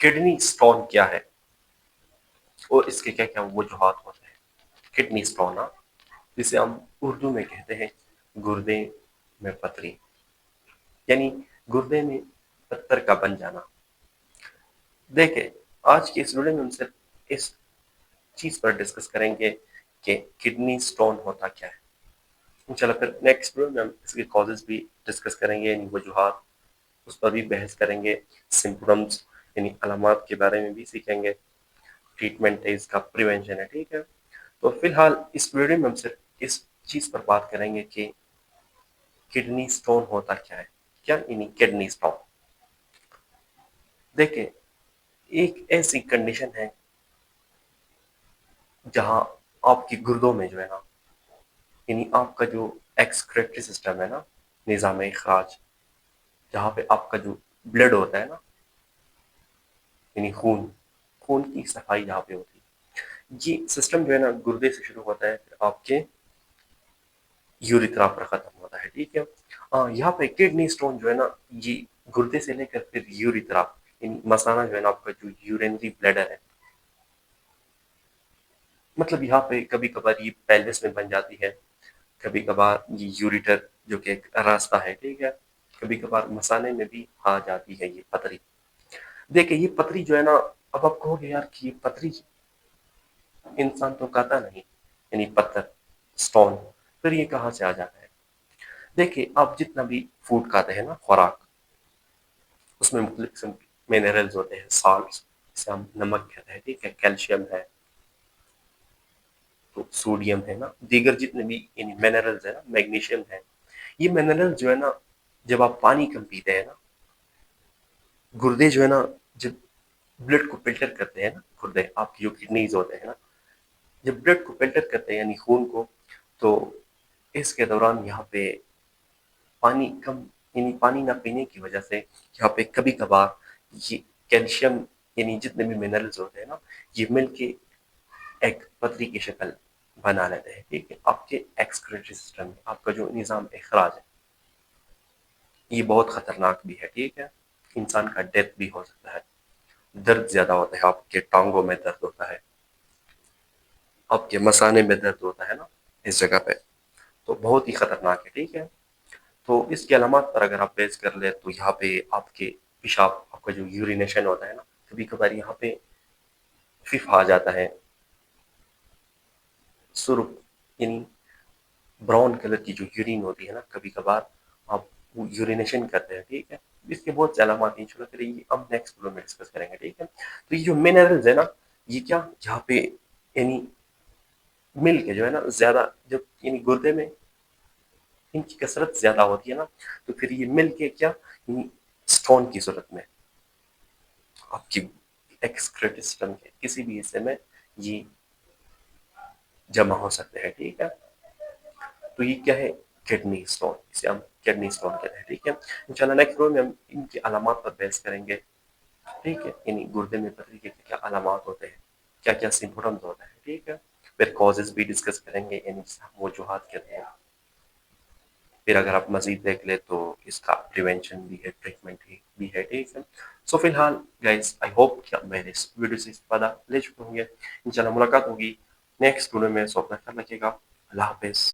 Kidney stone کیا ہے اور اس کے کیا کیا وجوہات ہوتے ہیں. کڈنی اسٹون جسے ہم اردو میں کہتے ہیں گردے میں پتھری، یعنی گردے میں پتھر کا بن جانا. دیکھیں آج کی اس ویڈیو میں ہم صرف اس چیز پر ڈسکس کریں گے کہ کڈنی اسٹون ہوتا کیا ہے. انشاءاللہ پھر نیکسٹ ویڈیو میں ہم اس کے کازز بھی ڈسکس کریں گے، یعنی وجوہات، اس پر بھی بحث کریں گے. سمپٹمس یعنی علامات کے بارے میں بھی سیکھیں گے. ٹریٹمنٹ ہے اس کا، پریونشن ہے. ٹھیک ہے، تو فی الحال اس ویڈیو میں ہم صرف اس چیز پر بات کریں گے کہ کڈنی اسٹون ہوتا کیا ہے. کیا یعنی کڈنی اسٹون؟ دیکھیں ایک ایسی کنڈیشن ہے جہاں آپ کی گردوں میں جو ہے نا، یعنی آپ کا جو ایکسکریٹری سسٹم ہے نا، نظام اخراج، جہاں پہ آپ کا جو بلڈ ہوتا ہے نا، یعنی خون کی صفائی جہاں پہ ہوتی ہے، یہ سسٹم جو ہے نا گردے سے شروع ہوتا ہے، پھر آپ کے یوریترا پر ختم ہوتا ہے. ٹھیک ہے، یہاں پہ کڈنی اسٹون جو ہے نا، یہ گردے سے لے کر پھر یوریترا، یعنی مثانہ جو ہے نا آپ کا جو یورینری بلیڈر ہے، مطلب یہاں پہ کبھی کبھار یہ پیلوس میں بن جاتی ہے، کبھی کبھار یہ یوریٹر جو کہ ایک راستہ ہے. ٹھیک ہے، کبھی کبھار مثانے میں بھی آ جاتی ہے یہ پتھری. دیکھیں یہ پتھری جو ہے نا، اب آپ کہو گے یار کہ یہ پتھری انسان تو کہتا نہیں، یعنی پتھر اسٹون، پھر یہ کہاں سے آ جاتا ہے؟ دیکھیں آپ جتنا بھی فوڈ کھاتے ہیں نا، خوراک، اس میں مختلف قسم کے منرلز ہوتے ہیں، سالٹس جسے ہم نمک کہتے ہیں. ٹھیک ہے، کیلشیم ہے، تو سوڈیم ہے نا، دیگر جتنے بھی یعنی منرلز ہے نا، میگنیشیم ہے. یہ منرل جو ہے نا، جب آپ پانی کم پیتے ہیں نا، گردے جو ہے نا جب بلڈ کو فلٹر کرتے ہیں نا، گردے آپ کی جو کڈنیز ہوتے ہیں نا، جب بلڈ کو فلٹر کرتے ہیں یعنی خون کو، تو اس کے دوران یہاں پہ پانی کم، یعنی پانی نہ پینے کی وجہ سے یہاں پہ کبھی کبھار یہ کیلشیم یعنی جتنے بھی منرلز ہوتے ہیں نا، یہ مل کے ایک پتری کی شکل بنا لیتے ہیں. ٹھیک ہے، آپ کے ایکسکریٹری سسٹم میں، آپ کا جو نظام اخراج ہے، یہ بہت خطرناک بھی ہے. ٹھیک ہے، انسان کا ڈیتھ بھی ہو سکتا ہے. درد زیادہ ہوتا ہے، آپ کے ٹانگوں میں درد ہوتا ہے، آپ کے مثانے میں درد ہوتا ہے نا اس جگہ پہ، تو بہت ہی خطرناک ہے. ٹھیک ہے، تو اس کی علامات پر اگر آپ بیس کر لیں تو یہاں پہ آپ کے پیشاب، آپ کا جو یورینیشن ہوتا ہے نا، کبھی کبھار یہاں پہ فف آ جاتا ہے، سرخ یعنی براؤن کلر کی جو یورین ہوتی ہے نا، کبھی کبھار آپ یورینیشن کرتے ہیں. ٹھیک ہے، اس کے بہت سے علامات ہیں، ہم نیکسٹ ویڈیو میں ڈسکس کریں گے. ٹھیک ہے، تو یہ جو منرلز ہے نا، یہ کیا یہاں پہ یعنی مل کے جو ہے نا زیادہ، جب یعنی گردے میں ان کی کثرت زیادہ ہوتی ہے نا، تو پھر یہ مل کے کیا اسٹون کی صورت میں آپ کی ایکسکریٹری سسٹم کے کسی بھی حصے میں یہ جمع ہو سکتے ہیں. ٹھیک ہے، تو یہ کیا ہے؟ کڈنی اسٹون، اسے ہم کڈنی اسٹون کہتے ہیں. ٹھیک ہے، انشاءاللہ نیکسٹ ویڈیو میں ہم ان کی علامات پر بحث کریں گے. ٹھیک ہے، یعنی گردے میں پتھری کے کیا علامات ہوتے ہیں، کیا کیا سمپٹمز ہوتے ہیں. ٹھیک ہے، پھر کازز بھی ڈسکس کریں گے، یعنی وجوہات کہتے ہیں. پھر اگر آپ مزید دیکھ لیں تو اس کا پریونشن بھی ہے، ٹریٹمنٹ بھی ہے. ٹھیک ہے، سو فی الحال گائز آئی ہوپ کہ آپ میرے اس ویڈیو سے استفادہ لے چکے ہوں گے. انشاءاللہ ملاقات ہوگی نیکسٹ ویڈیو میں. سو اپنا خیال رکھیے گا. اللہ حافظ.